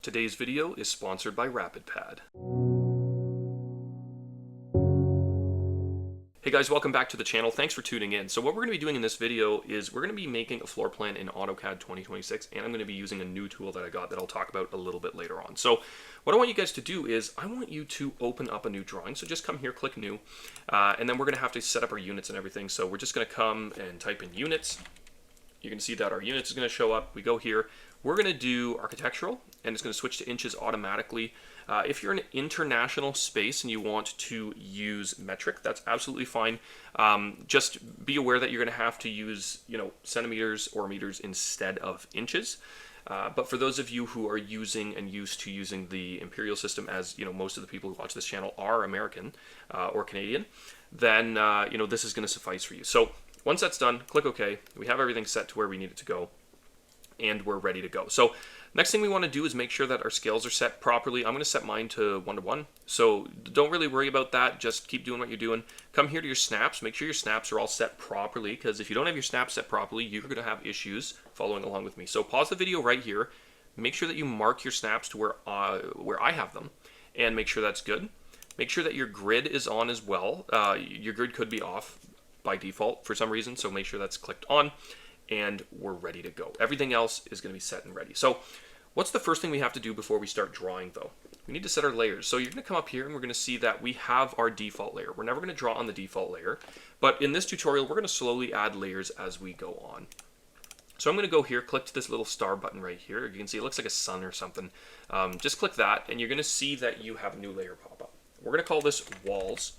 Today's video is sponsored by RapidPad. Hey guys, welcome back to the channel. Thanks for tuning in. So what we're going to be doing in this video is we're going to be making a floor plan in AutoCAD 2026, and I'm going to be using a new tool that I got that I'll talk about a little bit later on. So what I want you guys to do is I want you to open up a new drawing. So just come here, click new, and then we're going to have to set up our units and everything. So we're just going to come and type in units. You can see that our units is going to show up. We go here. We're going to do architectural, and it's going to switch to inches automatically. If you're in an international space and you want to use metric, that's absolutely fine. Just be aware that you're going to have to use, centimeters or meters instead of inches. But for those of you who are using and used to using the imperial system, as most of the people who watch this channel are American or Canadian, then this is going to suffice for you. So once that's done, click OK. We have everything set to where we need it to go, and we're ready to go. So next thing we want to do is make sure that our scales are set properly. I'm going to set mine to 1:1. So don't really worry about that. Just keep doing what you're doing. Come here to your snaps. Make sure your snaps are all set properly, because if you don't have your snaps set properly, you're going to have issues following along with me. So pause the video right here. Make sure that you mark your snaps to where I have them, and make sure that's good. Make sure that your grid is on as well. Your grid could be off by default for some reason, so make sure that's clicked on, and we're ready to go. Everything else is going to be set and ready. So what's the first thing we have to do before we start drawing, though? We need to set our layers. So you're going to come up here and we're going to see that we have our default layer. We're never going to draw on the default layer, but in this tutorial we're going to slowly add layers as we go on. So I'm going to go here, click to this little star button right here. You can see it looks like a sun or something. Just click that and you're going to see that you have a new layer pop up. We're going to call this walls,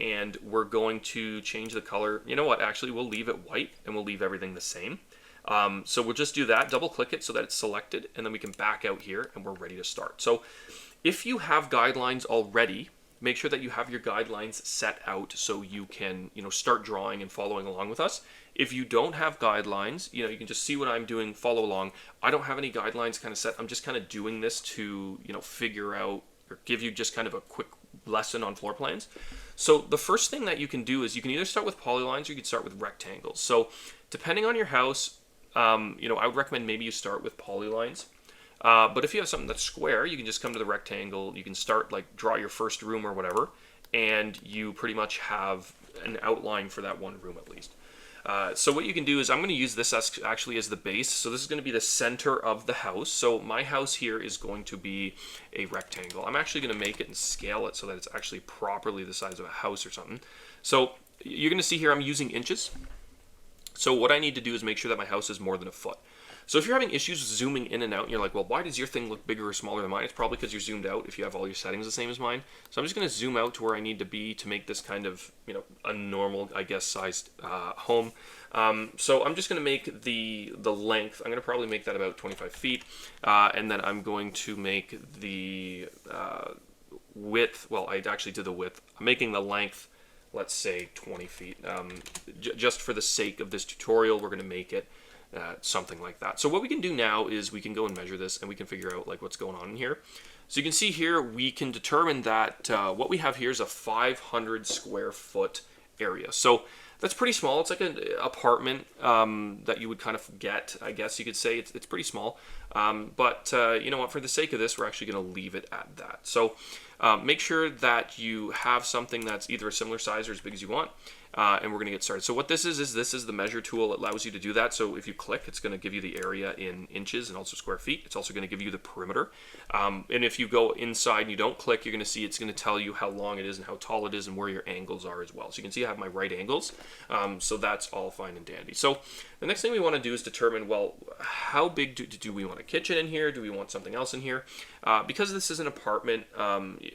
and we're going to change the color. You know what, actually we'll leave it white and we'll leave everything the same. So we'll just do that, double click it so that it's selected, and then we can back out here and we're ready to start. So if you have guidelines already, make sure that you have your guidelines set out so you can start drawing and following along with us. If you don't have guidelines, you can just see what I'm doing, follow along. I don't have any guidelines kind of set. I'm just kind of doing this to figure out or give you just kind of a quick lesson on floor plans. So the first thing that you can do is you can either start with polylines or you can start with rectangles. So depending on your house, I would recommend maybe you start with polylines. But if you have something that's square, you can just come to the rectangle. You can start draw your first room or whatever, and you pretty much have an outline for that one room at least. So what you can do is I'm going to use this actually as the base. So this is going to be the center of the house. So my house here is going to be a rectangle. I'm actually going to make it and scale it so that it's actually properly the size of a house or something. So you're going to see here I'm using inches. So what I need to do is make sure that my house is more than a foot. So if you're having issues zooming in and out and you're like, well, why does your thing look bigger or smaller than mine? It's probably because you're zoomed out if you have all your settings the same as mine. So I'm just going to zoom out to where I need to be to make this kind of, a normal, I guess, sized home. So I'm just going to make the length. I'm going to probably make that about 25 feet. And then I'm going to make the width. Well, I actually did the width. I'm making the length, let's say 20 feet. Just for the sake of this tutorial, we're going to make it something like that. So what we can do now is we can go and measure this and we can figure out what's going on in here. So you can see here we can determine that what we have here is a 500 square foot area. So that's pretty small. It's like an apartment that you would kind of get, I guess you could say. It's pretty small. But you know what, for the sake of this, we're actually going to leave it at that. So make sure that you have something that's either a similar size or as big as you want. And we're going to get started. So what this is the measure tool. It allows you to do that. So if you click, it's going to give you the area in inches and also square feet. It's also going to give you the perimeter. And if you go inside and you don't click, you're going to see it's going to tell you how long it is and how tall it is and where your angles are as well. So you can see I have my right angles. So that's all fine and dandy. So the next thing we want to do is determine, well, how big do we want a kitchen in here? Do we want something else in here? Because this is an apartment,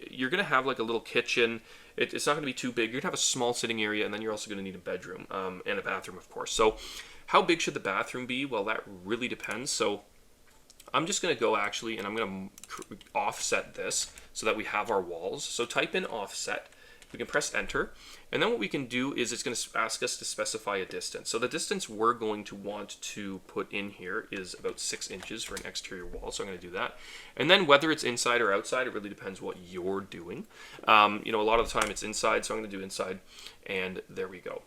you're going to have a little kitchen. It's not going to be too big. You're going to have a small sitting area, and then you're also going to need a bedroom and a bathroom, of course. So how big should the bathroom be? Well, that really depends. So I'm just going to go actually, and I'm going to offset this so that we have our walls. So type in offset. We can press enter, and then what we can do is it's going to ask us to specify a distance. So the distance we're going to want to put in here is about 6 inches for an exterior wall. So I'm going to do that. And then whether it's inside or outside, it really depends what you're doing. A lot of the time it's inside, so I'm going to do inside, and there we go.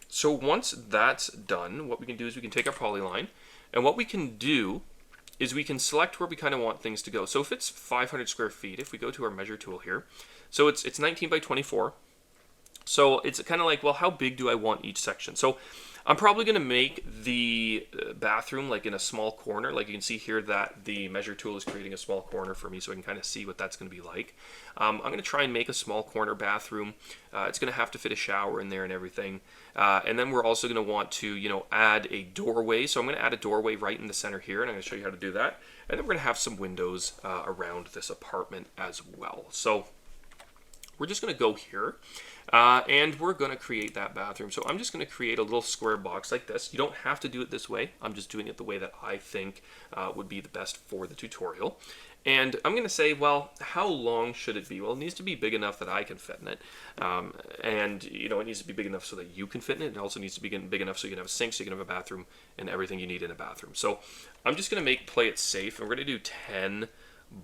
So once that's done, what we can do is we can take our polyline, and what we can do is we can select where we kind of want things to go. So if it's 500 square feet, if we go to our measure tool here, so it's 19 by 24. So it's kind of like, well, how big do I want each section? So I'm probably going to make the bathroom like in a small corner. Like you can see here that the measure tool is creating a small corner for me, so I can kind of see what that's going to be like. I'm going to try and make a small corner bathroom. It's going to have to fit a shower in there and everything. And then we're also going to want to, add a doorway. So I'm going to add a doorway right in the center here, and I'm going to show you how to do that. And then we're going to have some windows around this apartment as well. So we're just going to go here. And we're going to create that bathroom. So I'm just going to create a little square box like this. You don't have to do it this way. I'm just doing it the way that I think would be the best for the tutorial. And I'm going to say, well, how long should it be? Well, it needs to be big enough that I can fit in it. And, it needs to be big enough so that you can fit in it. It also needs to be big enough so you can have a sink, so you can have a bathroom, and everything you need in a bathroom. So I'm just going to play it safe. And we're going to do 10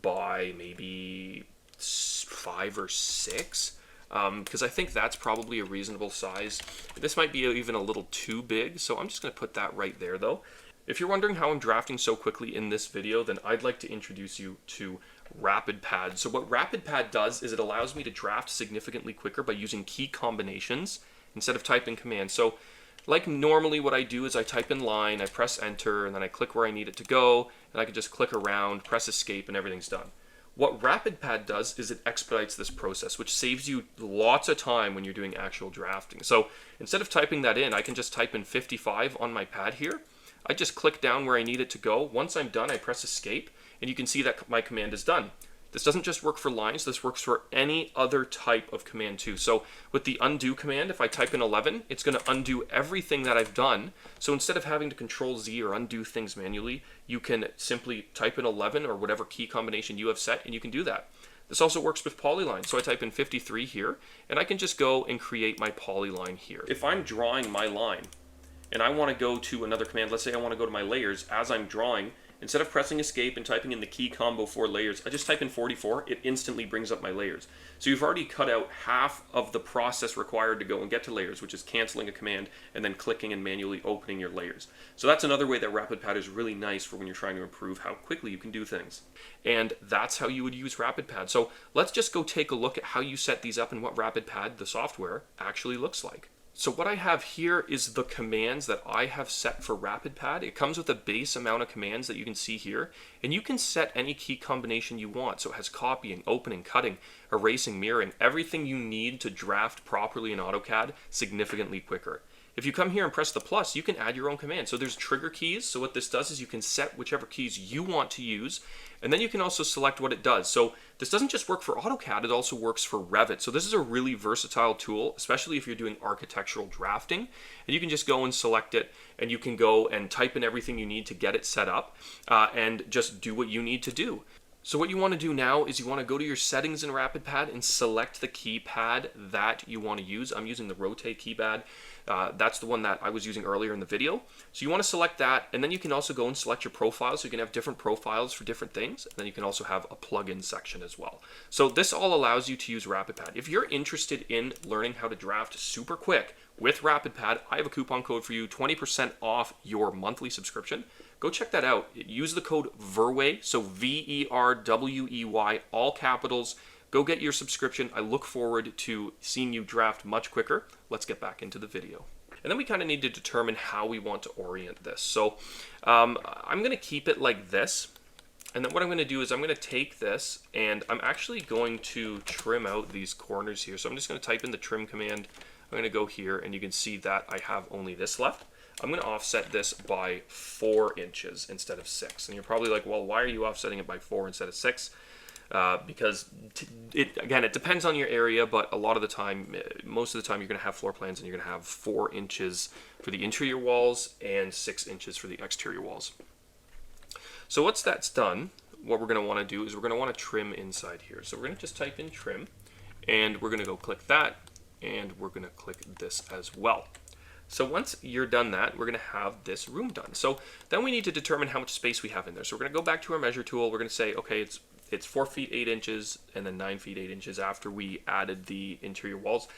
by maybe 5 or 6. Because I think that's probably a reasonable size. This might be even a little too big, so I'm just going to put that right there though. If you're wondering how I'm drafting so quickly in this video, then I'd like to introduce you to RapidPad. So what RapidPad does is it allows me to draft significantly quicker by using key combinations instead of typing commands. So like normally what I do is I type in line, I press enter, and then I click where I need it to go, and I can just click around, press escape, and everything's done. What RapidPad does is it expedites this process, which saves you lots of time when you're doing actual drafting. So instead of typing that in, I can just type in 55 on my pad here. I just click down where I need it to go. Once I'm done, I press escape, and you can see that my command is done. This doesn't just work for lines, this works for any other type of command too. So with the undo command, if I type in 11, it's going to undo everything that I've done. So instead of having to control Z or undo things manually, you can simply type in 11 or whatever key combination you have set, and you can do that. This also works with polylines. So I type in 53 here, and I can just go and create my polyline here. If I'm drawing my line, and I want to go to another command, let's say I want to go to my layers as I'm drawing, instead of pressing escape and typing in the key combo for layers, I just type in 44, it instantly brings up my layers. So you've already cut out half of the process required to go and get to layers, which is canceling a command and then clicking and manually opening your layers. So that's another way that RapidPad is really nice for when you're trying to improve how quickly you can do things. And that's how you would use RapidPad. So let's just go take a look at how you set these up and what RapidPad, the software, actually looks like. So what I have here is the commands that I have set for RapidPad. It comes with a base amount of commands that you can see here, and you can set any key combination you want. So it has copying, opening, cutting, erasing, mirroring, everything you need to draft properly in AutoCAD significantly quicker. If you come here and press the plus, you can add your own command. So there's trigger keys. So what this does is you can set whichever keys you want to use, and then you can also select what it does. So this doesn't just work for AutoCAD, it also works for Revit. So this is a really versatile tool, especially if you're doing architectural drafting. And you can just go and select it, and you can go and type in everything you need to get it set up, and just do what you need to do. So what you want to do now is you want to go to your settings in RapidPad and select the keypad that you want to use. I'm using the rotate keypad. That's the one that I was using earlier in the video. So you want to select that, and then you can also go and select your profiles. So you can have different profiles for different things, and then you can also have a plugin section as well. So this all allows you to use RapidPad. If you're interested in learning how to draft super quick with RapidPad, I have a coupon code for you, 20% off your monthly subscription. Go check that out. Use the code VERWEY, so VERWEY, all capitals. Go get your subscription. I look forward to seeing you draft much quicker. Let's get back into the video. And then we kind of need to determine how we want to orient this. So I'm going to keep it like this. And then what I'm going to do is I'm going to take this, and I'm actually going to trim out these corners here. So I'm just going to type in the trim command. I'm going to go here, and you can see that I have only this left. I'm going to offset this by 4 inches instead of 6. And you're probably like, well, why are you offsetting it by 4 instead of 6? Because it depends on your area, but a lot of the time, most of the time, you're going to have floor plans and you're going to have 4 inches for the interior walls and 6 inches for the exterior walls. So once that's done, what we're going to want to do is we're going to want to trim inside here. So we're going to just type in trim, and we're going to go click that, and we're going to click this as well. So once you're done that, we're going to have this room done. So then we need to determine how much space we have in there. So we're going to go back to our measure tool. We're going to say, okay, it's 4 feet 8 inches and then 9 feet 8 inches after we added the interior walls.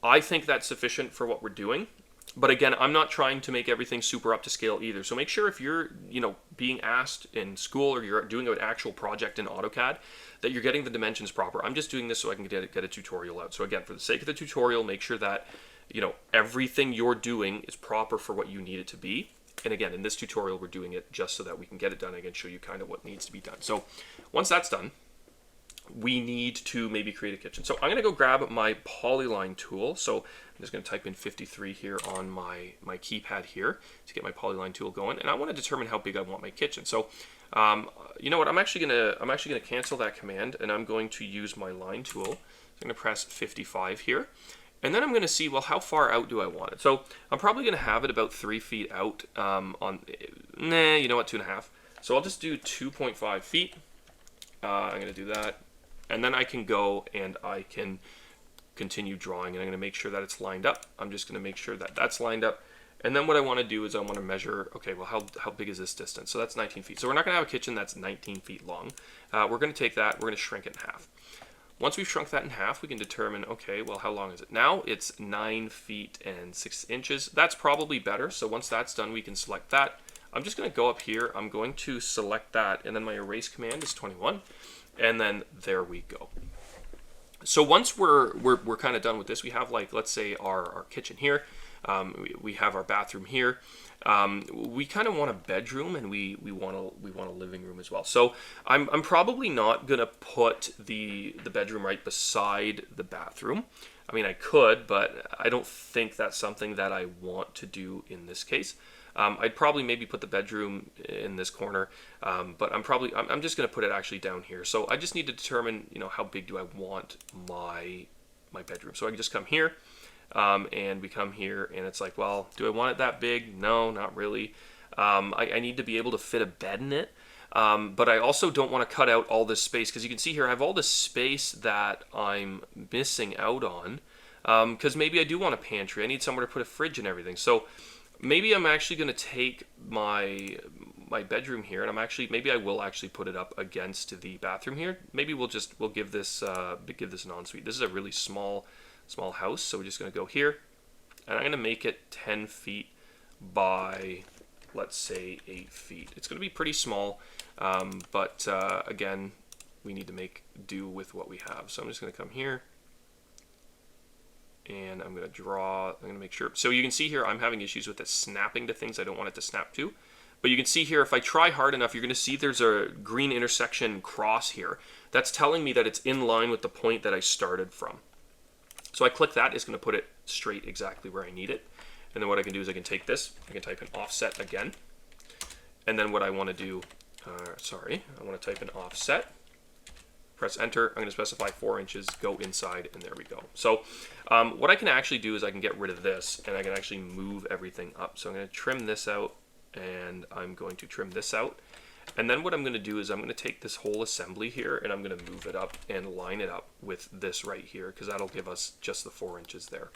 I think that's sufficient for what we're doing. But again, I'm not trying to make everything super up to scale either. So make sure if you're, being asked in school or you're doing an actual project in AutoCAD, that you're getting the dimensions proper. I'm just doing this so I can get a tutorial out. So again, for the sake of the tutorial, make sure that, everything you're doing is proper for what you need it to be. And again, in this tutorial, we're doing it just so that we can get it done. I can show you kind of what needs to be done. So once that's done, we need to maybe create a kitchen. So I'm going to go grab my polyline tool. So I'm just going to type in 53 here on my keypad here to get my polyline tool going. And I want to determine how big I want my kitchen. So you know what? I'm actually gonna cancel that command, and I'm going to use my line tool. So I'm going to press 55 here. And then I'm going to see, well, how far out do I want it? So I'm probably going to have it about 3 feet out you know what, 2.5. So I'll just do 2.5 feet. I'm going to do that. And then I can go and I can continue drawing, and I'm going to make sure that it's lined up. I'm just going to make sure that that's lined up. And then what I want to do is I want to measure, okay, well, how big is this distance? So that's 19 feet. So we're not going to have a kitchen that's 19 feet long. We're going to take that, we're going to shrink it in half. Once we've shrunk that in half, we can determine, okay, well, how long is it? Now it's 9 feet and 6 inches. That's probably better. So once that's done, we can select that. I'm just going to go up here. I'm going to select that, and then my erase command is 21. And then there we go. So once we're kind of done with this, we have, like, let's say our kitchen here. We have our bathroom here. We kind of want a bedroom, and we want a living room as well. So I'm probably not gonna put the bedroom right beside the bathroom. I mean, I could, but I don't think that's something that I want to do in this case. I'd probably maybe put the bedroom in this corner, but I'm just gonna put it actually down here. So I just need to determine, how big do I want my bedroom. So I can just come here. And we come here, and it's like, well, do I want it that big? No, not really. I need to be able to fit a bed in it, but I also don't want to cut out all this space, because you can see here I have all this space that I'm missing out on, because maybe I do want a pantry. I need somewhere to put a fridge and everything. So maybe I'm actually going to take my bedroom here, and maybe I will actually put it up against the bathroom here. Maybe we'll give this an ensuite. This is a really small house, so we're just going to go here, and I'm going to make it 10 feet by, let's say, 8 feet. It's going to be pretty small, but again, we need to make do with what we have. So I'm just going to come here, and I'm going to make sure. So you can see here I'm having issues with it snapping to things I don't want it to snap to. But you can see here, if I try hard enough, you're going to see there's a green intersection cross here. That's telling me that it's in line with the point that I started from. So I click that, it's going to put it straight exactly where I need it. And then what I can do is I can take this, I can type in offset again. And then what I want to do, I want to type in offset, press enter, I'm going to specify 4 inches, go inside, and there we go. So what I can actually do is I can get rid of this, and I can actually move everything up. So I'm going to trim this out, and I'm going to trim this out. And then what I'm going to do is I'm going to take this whole assembly here, and I'm going to move it up and line it up with this right here, because that'll give us just the 4 inches there.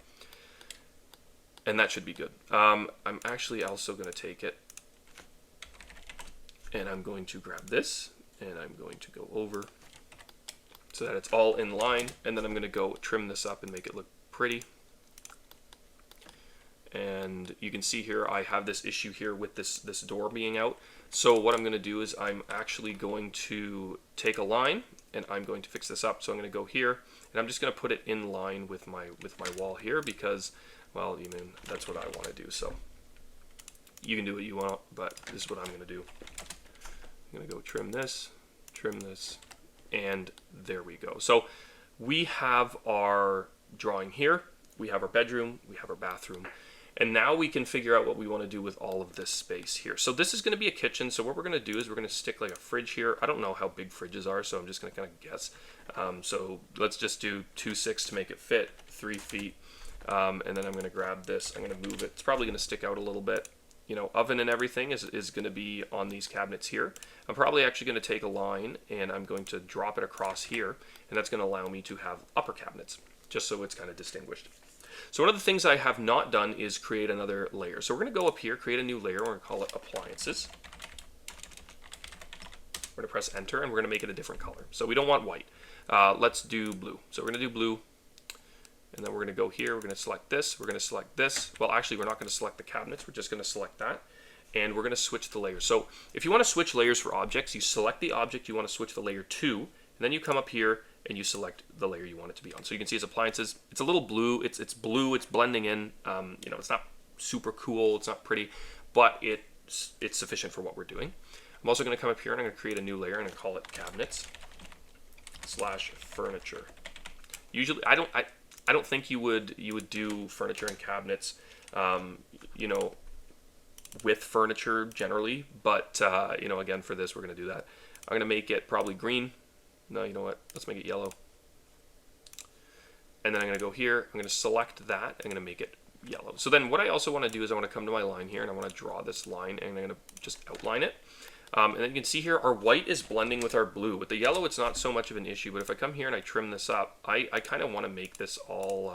And that should be good. I'm actually also going to take it, and I'm going to grab this, and I'm going to go over so that it's all in line, and then I'm going to go trim this up and make it look pretty. And you can see here I have this issue here with this door being out. So what I'm going to do is I'm actually going to take a line, and I'm going to fix this up. So I'm going to go here, and I'm just going to put it in line with my wall here, because, well, that's what I want to do. So you can do what you want, but this is what I'm going to do. I'm going to go trim this, and there we go. So we have our drawing here, we have our bedroom, we have our bathroom. And now we can figure out what we want to do with all of this space here. So this is going to be a kitchen. So what we're going to do is we're going to stick like a fridge here. I don't know how big fridges are, so I'm just going to kind of guess. So let's just do 2.6 to make it fit, 3 feet. And then I'm going to grab this. I'm going to move it. It's probably going to stick out a little bit. Oven and everything is going to be on these cabinets here. I'm probably actually going to take a line, and I'm going to drop it across here. And that's going to allow me to have upper cabinets, just so it's kind of distinguished. So one of the things I have not done is create another layer. So we're going to go up here, create a new layer. We're going to call it appliances. We're going to press enter, and we're going to make it a different color. So we don't want white. Let's do blue. So we're going to do blue. and then we're going to go here, we're going to select this, we're going to select this. Well, actually, we're not going to select the cabinets, we're just going to select that, and we're going to switch the layers. So if you want to switch layers for objects, you select the object you want to switch the layer to, and then you come up here and you select the layer you want it to be on. So you can see it's appliances. It's a little blue. It's blue. It's blending in. You know, it's not super cool. It's not pretty, but it's sufficient for what we're doing. I'm also going to come up here and I'm going to create a new layer and I'm going to call it cabinets / furniture. Usually, I don't think you would do furniture and cabinets, you know, with furniture generally, but you know, again, for this we're going to do that. I'm going to make it probably green. No, you know what? Let's make it yellow. And then I'm going to go here. I'm going to select that. I'm going to make it yellow. So then what I also want to do is I want to come to my line here and I want to draw this line and I'm going to just outline it. And then you can see here our white is blending with our blue. With the yellow, it's not so much of an issue, but if I come here and I trim this up, I kind of want to make this all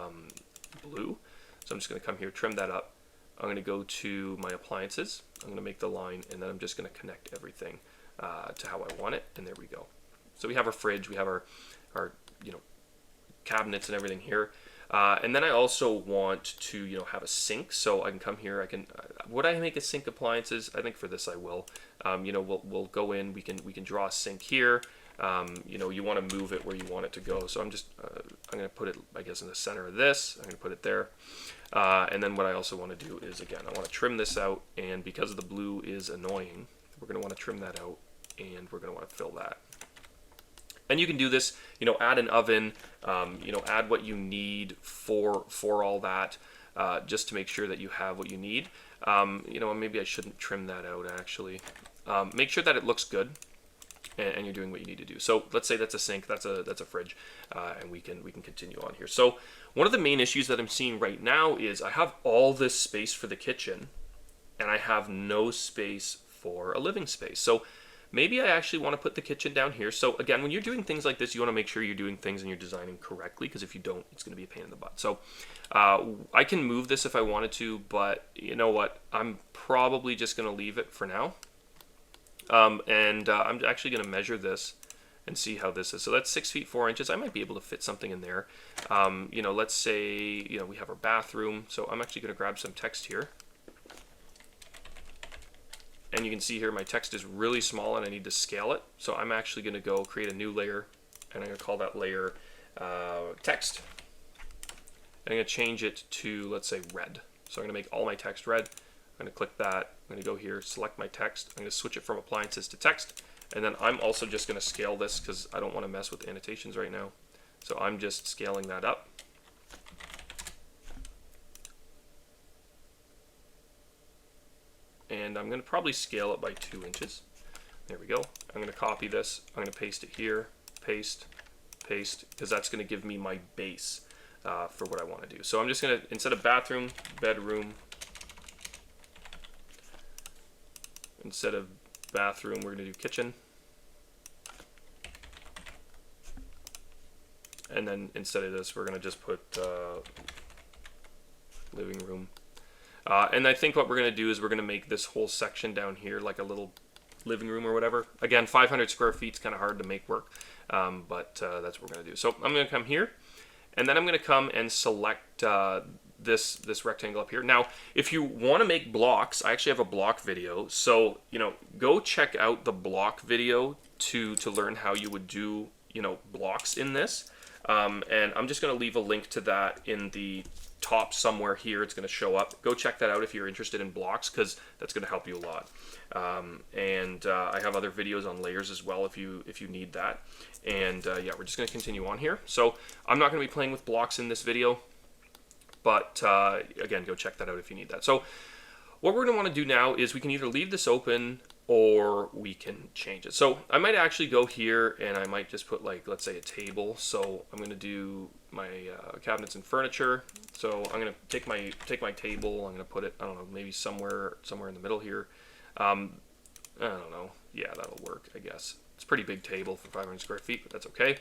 blue. So I'm just going to come here, trim that up. I'm going to go to my appliances. I'm going to make the line, and then I'm just going to connect everything to how I want it, and there we go. So we have our fridge, we have our you know, cabinets and everything here. And then I also want to, you know, have a sink, so I can come here. I can. Would I make a sink appliances? I think for this I will. You know, we'll go in. We can draw a sink here. You know, you want to move it where you want it to go. So I'm just I'm going to put it, I guess, in the center of this. I'm going to put it there. And then what I also want to do is, again, I want to trim this out. And because the blue is annoying, we're going to want to trim that out, and we're going to want to fill that. And you can do this, you know, add an oven, you know, add what you need for all that, just to make sure that you have what you need. You know, maybe I shouldn't trim that out, actually. Make sure that it looks good, and you're doing what you need to do. So let's say that's a sink, that's a fridge, and we can continue on here. So one of the main issues that I'm seeing right now is I have all this space for the kitchen, and I have no space for a living space. So maybe I actually want to put the kitchen down here. So again, when you're doing things like this, you want to make sure you're doing things and you're designing correctly, because if you don't, it's going to be a pain in the butt. So I can move this if I wanted to, but you know what? I'm probably just going to leave it for now. And I'm actually going to measure this and see how this is. So that's 6 feet 4 inches. I might be able to fit something in there. You know, let's say, you know, we have our bathroom. So I'm actually going to grab some text here. And you can see here my text is really small and I need to scale it. So I'm actually going to go create a new layer, and I'm going to call that layer text. And I'm going to change it to, let's say, red. So I'm going to make all my text red. I'm going to click that. I'm going to go here, select my text. I'm going to switch it from appliances to text. And then I'm also just going to scale this because I don't want to mess with annotations right now. So I'm just scaling that up. And I'm going to probably scale it by 2 inches. There we go. I'm going to copy this. I'm going to paste it here. Paste, paste, because that's going to give me my base for what I want to do. So I'm just going to, instead of bathroom, bedroom. Instead of bathroom, we're going to do kitchen. And then instead of this, we're going to just put living room. And I think what we're going to do is we're going to make this whole section down here like a little living room or whatever. Again, 500 square feet is kind of hard to make work, but that's what we're going to do. So I'm going to come here, and then I'm going to come and select this rectangle up here. Now, if you want to make blocks, I actually have a block video. So, you know, go check out the block video to learn how you would do, you know, blocks in this. And I'm just going to leave a link to that in the top somewhere here. It's going to show up. Go check that out if you're interested in blocks, because that's going to help you a lot. And I have other videos on layers as well if you need that. And yeah, we're just going to continue on here. So I'm not going to be playing with blocks in this video, but again, go check that out if you need that. So what we're going to want to do now is we can either leave this open or we can change it. So I might actually go here and I might just put, like, let's say a table. So I'm going to do my cabinets and furniture. So I'm going to take my table. I'm going to put it, I don't know, maybe somewhere in the middle here. I don't know. Yeah, that'll work, I guess. It's a pretty big table for 500 square feet, but that's okay.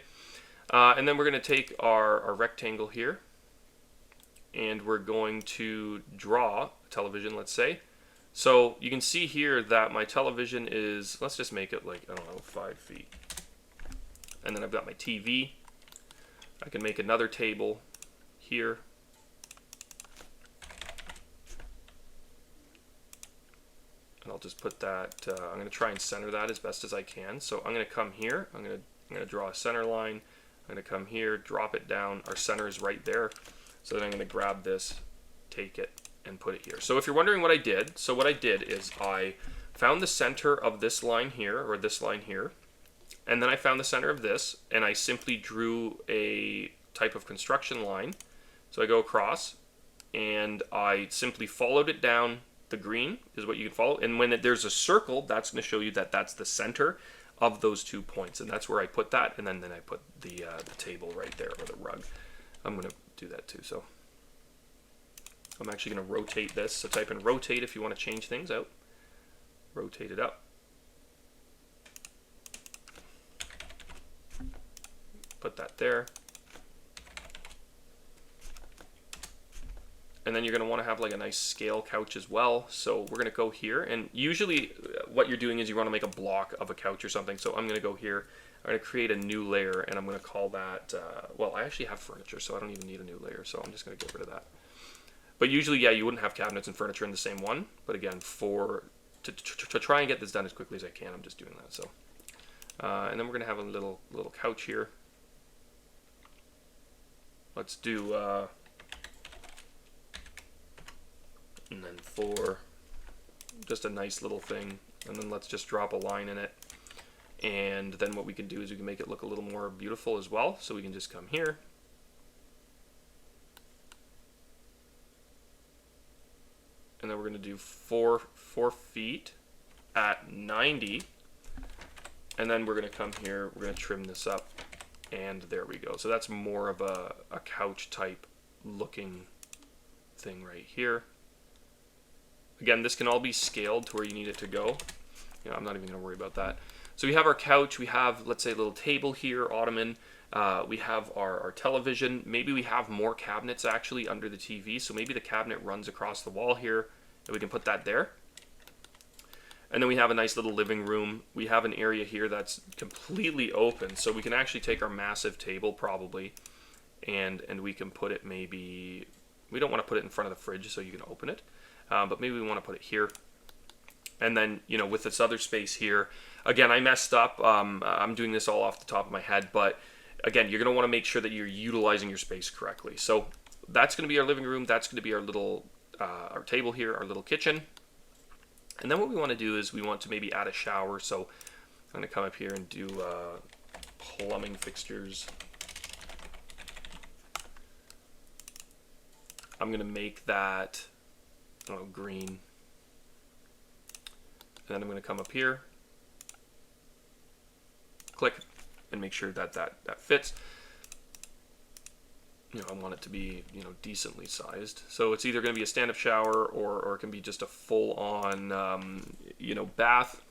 And then we're going to take our rectangle here, and we're going to draw a television, let's say. So you can see here that my television is, let's just make it like, I don't know, 5 feet. And then I've got my TV. I can make another table here. And I'll just put that, I'm going to try and center that as best as I can. So I'm going to come here, I'm going to draw a center line, I'm going to come here, drop it down, our center is right there. So then I'm going to grab this, take it, and put it here. So if you're wondering what I did, so what I did is I found the center of this line here, or this line here, and then I found the center of this, and I simply drew a type of construction line. So I go across, and I simply followed it down. The green is what you can follow, and when there's a circle, that's going to show you that that's the center of those 2 points, and that's where I put that, and then I put the table right there, or the rug. I'm going to do that too, so I'm actually going to rotate this. So type in rotate if you want to change things out. Rotate it up. Put that there. And then you're going to want to have like a nice scale couch as well. So we're going to go here, and usually what you're doing is you want to make a block of a couch or something. So I'm going to go here, I'm going to create a new layer, and I'm going to call that, well, I actually have furniture, so I don't even need a new layer, so I'm just going to get rid of that. But usually, yeah, you wouldn't have cabinets and furniture in the same one, but again, to try and get this done as quickly as I can, I'm just doing that. So, and then we're going to have a little couch here. Let's do, and then 4, just a nice little thing, and then let's just drop a line in it. And then what we can do is we can make it look a little more beautiful as well. So we can just come here, and then we're going to do 4 feet at 90, and then we're going to come here, we're going to trim this up, and there we go. So that's more of a couch type looking thing right here. Again, this can all be scaled to where you need it to go. You know, I'm not even going to worry about that. So we have our couch, we have, let's say, a little table here, ottoman. We have our television. Maybe we have more cabinets actually under the TV. So maybe the cabinet runs across the wall here, and we can put that there. And then we have a nice little living room. We have an area here that's completely open. So we can actually take our massive table probably, and we can put it maybe, we don't want to put it in front of the fridge so you can open it. But maybe we want to put it here. And then, you know, with this other space here, again, I messed up. I'm doing this all off the top of my head, but again, you're going to want to make sure that you're utilizing your space correctly. So that's going to be our living room. That's going to be our little, our table here, our little kitchen. And then what we want to do is we want to maybe add a shower. So I'm going to come up here and do plumbing fixtures. I'm going to make that, I don't know, green. And then I'm going to come up here, click, and make sure that that fits. You know, I want it to be, you know, decently sized. So it's either going to be a stand-up shower or it can be just a full-on, you know, bath.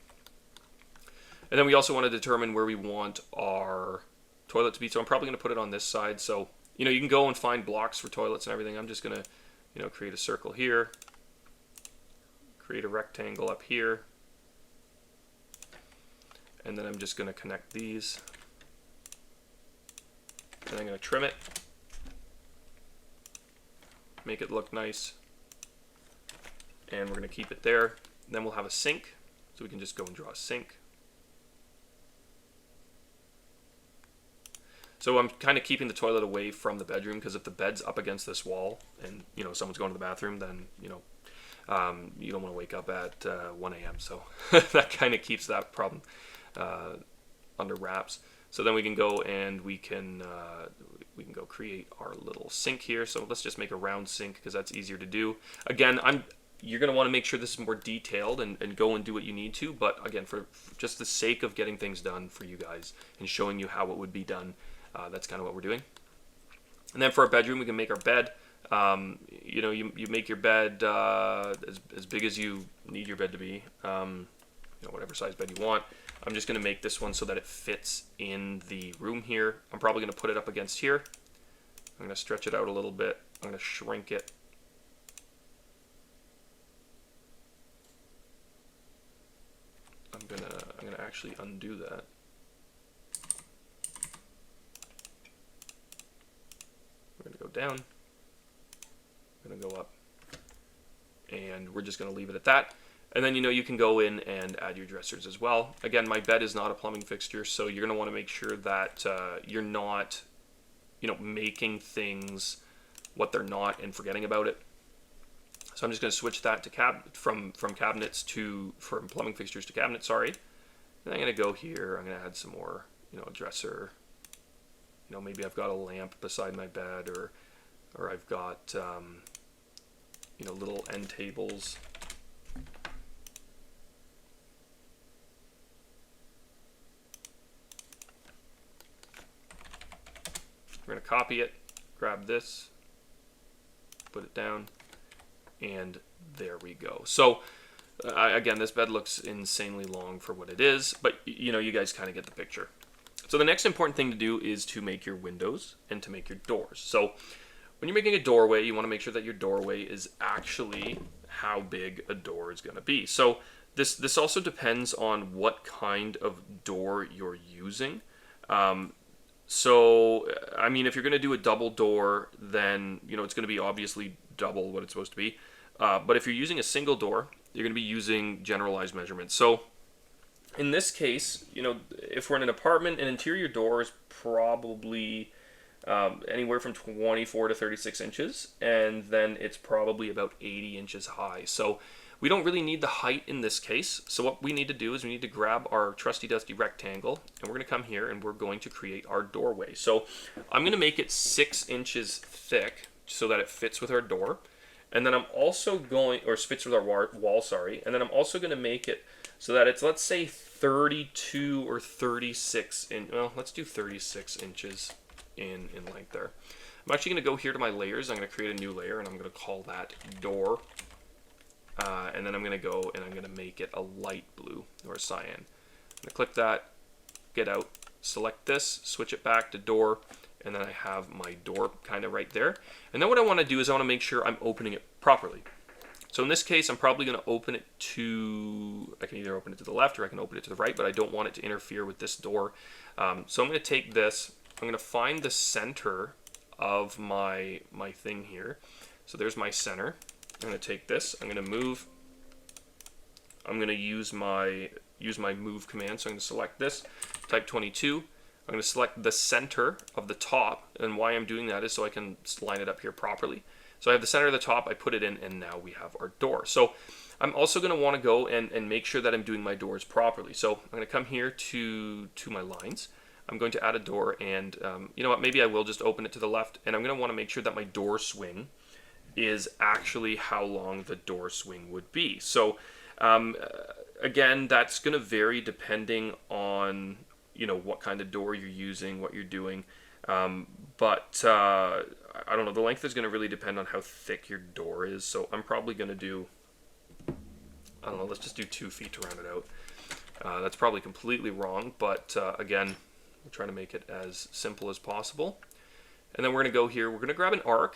And then we also want to determine where we want our toilet to be. So I'm probably going to put it on this side. So, you know, you can go and find blocks for toilets and everything. I'm just going to, you know, create a circle here, create a rectangle up here. And then I'm just going to connect these. And I'm going to trim it. Make it look nice. And we're going to keep it there. Then we'll have a sink. So we can just go and draw a sink. So I'm kind of keeping the toilet away from the bedroom, because if the bed's up against this wall and, you know, someone's going to the bathroom, then, you know, you don't want to wake up at 1 a.m. So that kind of keeps that problem under wraps. So then we can go and we can go create our little sink here. So let's just make a round sink because that's easier to do. Again, you're going to want to make sure this is more detailed and go and do what you need to. But again, for just the sake of getting things done for you guys and showing you how it would be done, that's kind of what we're doing. And then for our bedroom, we can make our bed. You know, you make your bed as big as you need your bed to be. You know, whatever size bed you want. I'm just going to make this one so that it fits in the room here. I'm probably going to put it up against here. I'm going to stretch it out a little bit. I'm going to shrink it. I'm gonna actually undo that. We're going to go down. I'm going to go up, and we're just going to leave it at that. And then, you can go in and add your dressers as well. Again, my bed is not a plumbing fixture, so you're going to want to make sure that you're not, making things what they're not and forgetting about it. So I'm just going to switch that to from plumbing fixtures to cabinets, sorry. And I'm going to go here, I'm going to add some more, a dresser. Maybe I've got a lamp beside my bed, or I've got, little end tables. We're going to copy it, grab this, put it down, and there we go. So again, this bed looks insanely long for what it is, but you guys kind of get the picture. So the next important thing to do is to make your windows and to make your doors. So when you're making a doorway, you want to make sure that your doorway is actually how big a door is going to be. So this also depends on what kind of door you're using. So, I mean, if you're going to do a double door, then, it's going to be obviously double what it's supposed to be. But if you're using a single door, you're going to be using generalized measurements. So, in this case, if we're in an apartment, an interior door is probably anywhere from 24 to 36 inches, and then it's probably about 80 inches high. So, we don't really need the height in this case. So what we need to do is we need to grab our trusty dusty rectangle, and we're going to come here and we're going to create our doorway. So I'm going to make it 6 inches thick so that it fits with our door. And then I'm also going, or fits with our wall, sorry. And then I'm also going to make it so that it's, let's say 32 or 36 well, let's do 36 inches in length there. I'm actually going to go here to my layers. I'm going to create a new layer, and I'm going to call that door. And then I'm going to go and I'm going to make it a light blue or a cyan. I'm going to click that, get out, select this, switch it back to door, and then I have my door kind of right there. And then what I want to do is I want to make sure I'm opening it properly. So in this case, I'm probably going to open it to, I can either open it to the left or I can open it to the right, but I don't want it to interfere with this door. So I'm going to take this, I'm going to find the center of my thing here. So there's my center. I'm going to take this, I'm going to move, I'm going to use my move command, so I'm going to select this, type 22, I'm going to select the center of the top, and why I'm doing that is so I can line it up here properly. So I have the center of the top, I put it in, and now we have our door. So I'm also going to want to go and make sure that I'm doing my doors properly. So I'm going to come here to my lines, I'm going to add a door, and you know what, maybe I will just open it to the left, and I'm going to want to make sure that my door swing is actually how long the door swing would be. So again, that's going to vary depending on what kind of door you're using, what you're doing. But I don't know, the length is going to really depend on how thick your door is. So I'm probably going to do, I don't know, let's just do 2 feet to round it out. That's probably completely wrong, but again, we're trying to make it as simple as possible. And then we're going to go here, we're going to grab an arc,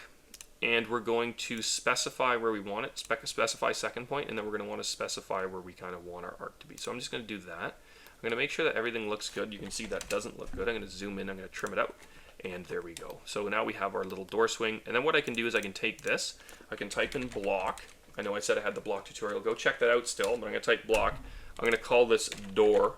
and we're going to specify where we want it, specify second point, and then we're going to want to specify where we kind of want our arc to be. So I'm just going to do that. I'm going to make sure that everything looks good. You can see that doesn't look good. I'm going to zoom in, I'm going to trim it out, and there we go. So now we have our little door swing, and then what I can do is I can take this, I can type in block. I know I said I had the block tutorial. Go check that out still, but I'm going to type block. I'm going to call this door,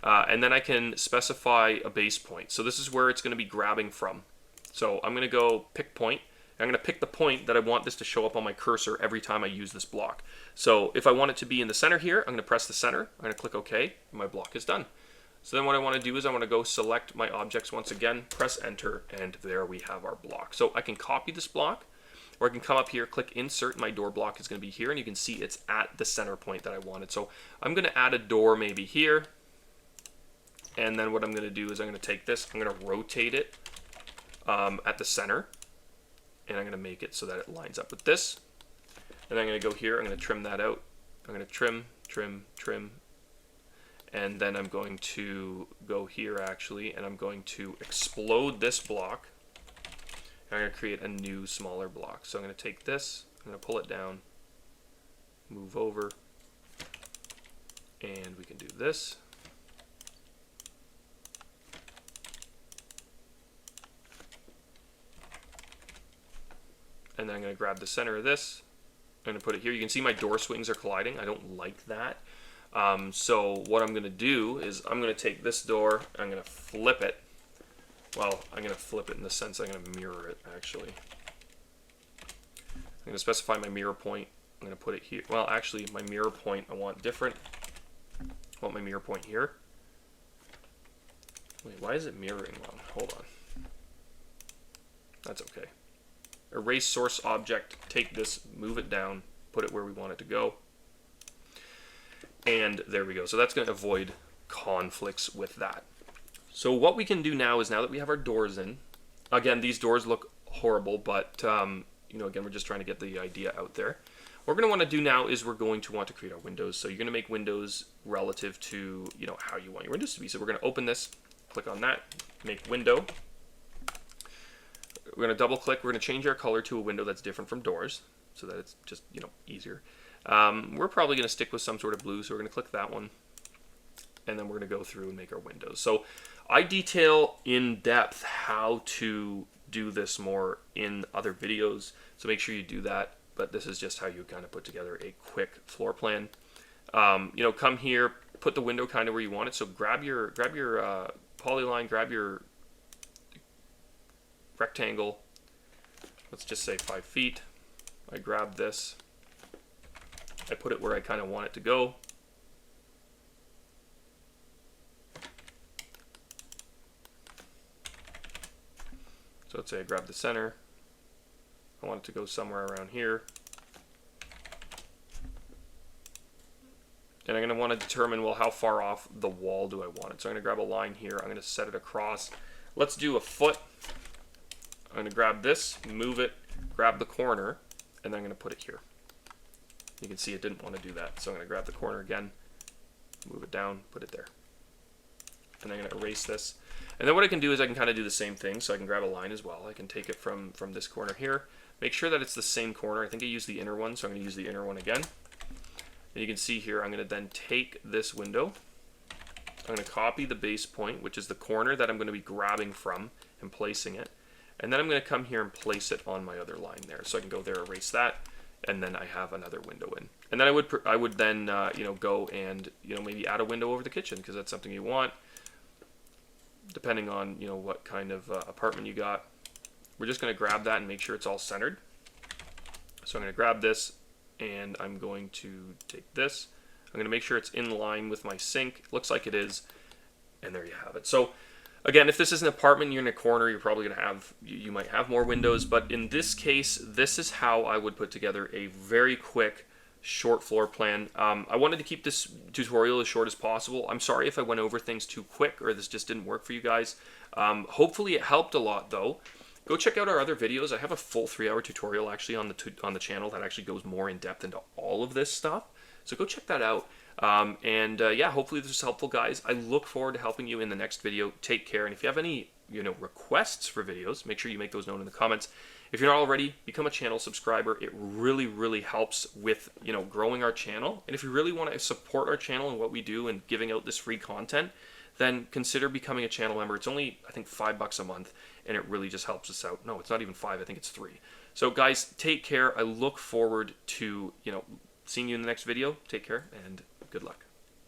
and then I can specify a base point. So this is where it's going to be grabbing from. So I'm going to go pick point. I'm going to pick the point that I want this to show up on my cursor every time I use this block. So if I want it to be in the center here, I'm going to press the center. I'm going to click OK, and my block is done. So then what I want to do is I want to go select my objects once again, press enter, and there we have our block. So I can copy this block, or I can come up here, click insert, my door block is going to be here, and you can see it's at the center point that I wanted. So I'm going to add a door maybe here, and then what I'm going to do is I'm going to take this, I'm going to rotate it at the center, and I'm going to make it so that it lines up with this. And I'm going to go here, I'm going to trim that out. I'm going to trim, trim, trim. And then I'm going to go here actually, and I'm going to explode this block. And I'm going to create a new smaller block. So I'm going to take this, I'm going to pull it down, move over, and we can do this. and then I'm going to grab the center of this. I'm going to put it here. You can see my door swings are colliding. I don't like that. So what I'm going to do is I'm going to take this door, I'm going to flip it. Well, I'm going to flip it in the sense I'm going to mirror it, actually. I'm going to specify my mirror point. I'm going to put it here. Well, actually, my mirror point I want different. I want my mirror point here. Wait, why is it mirroring wrong? Hold on. That's okay. Erase source object, take this, move it down, put it where we want it to go. And there we go. So that's going to avoid conflicts with that. So what we can do now is, now that we have our doors in, again, these doors look horrible, but you know, again, we're just trying to get the idea out there. What we're going to want to do now is we're going to want to create our windows. So you're going to make windows relative to, you know, how you want your windows to be. So we're going to open this, click on that, make window. We're going to double click. We're going to change our color to a window that's different from doors, so that it's just, you know, easier. We're probably going to stick with some sort of blue, so we're going to click that one, and then we're going to go through and make our windows. So I detail in depth how to do this more in other videos, so make sure you do that. But this is just how you kind of put together a quick floor plan. You know, come here, put the window kind of where you want it. So grab your polyline, grab your rectangle. Let's just say 5 feet. I grab this. I put it where I kind of want it to go. So let's say I grab the center. I want it to go somewhere around here. And I'm going to want to determine, well, how far off the wall do I want it? So I'm going to grab a line here. I'm going to set it across. Let's do a foot. I'm going to grab this, move it, grab the corner, and then I'm going to put it here. You can see it didn't want to do that. So I'm going to grab the corner again, move it down, put it there. And I'm going to erase this. And then what I can do is I can kind of do the same thing. So I can grab a line as well. I can take it from this corner here. Make sure that it's the same corner. I think I used the inner one, so I'm going to use the inner one again. And you can see here, I'm going to then take this window. I'm going to copy the base point, which is the corner that I'm going to be grabbing from and placing it. And then I'm going to come here and place it on my other line there. So I can go there, erase that, and then I have another window in. And then I would then you know, go and, you know, maybe add a window over the kitchen, because that's something you want, depending on, you know, what kind of apartment you got. We're just going to grab that and make sure it's all centered. So I'm going to grab this, and I'm going to take this. I'm going to make sure it's in line with my sink. Looks like it is, and there you have it. So again, if this is an apartment, you're in a corner, you're probably going to have, you might have more windows, but in this case, this is how I would put together a very quick, short floor plan. I wanted to keep this tutorial as short as possible. I'm sorry if I went over things too quick or this just didn't work for you guys. Hopefully it helped a lot though. Go check out our other videos. I have a full 3-hour tutorial actually on the channel that actually goes more in depth into all of this stuff. So go check that out. Yeah, hopefully this was helpful, guys. I look forward to helping you in the next video. Take care, and if you have any, you know, requests for videos, make sure you make those known in the comments. If you're not already, become a channel subscriber. It really, really helps with, you know, growing our channel. And if you really want to support our channel and what we do and giving out this free content, then consider becoming a channel member. It's only, I think, $5 a month, and it really just helps us out. No, it's not even 5. I think it's 3. So, guys, take care. I look forward to, you know, seeing you in the next video. Take care, and good luck.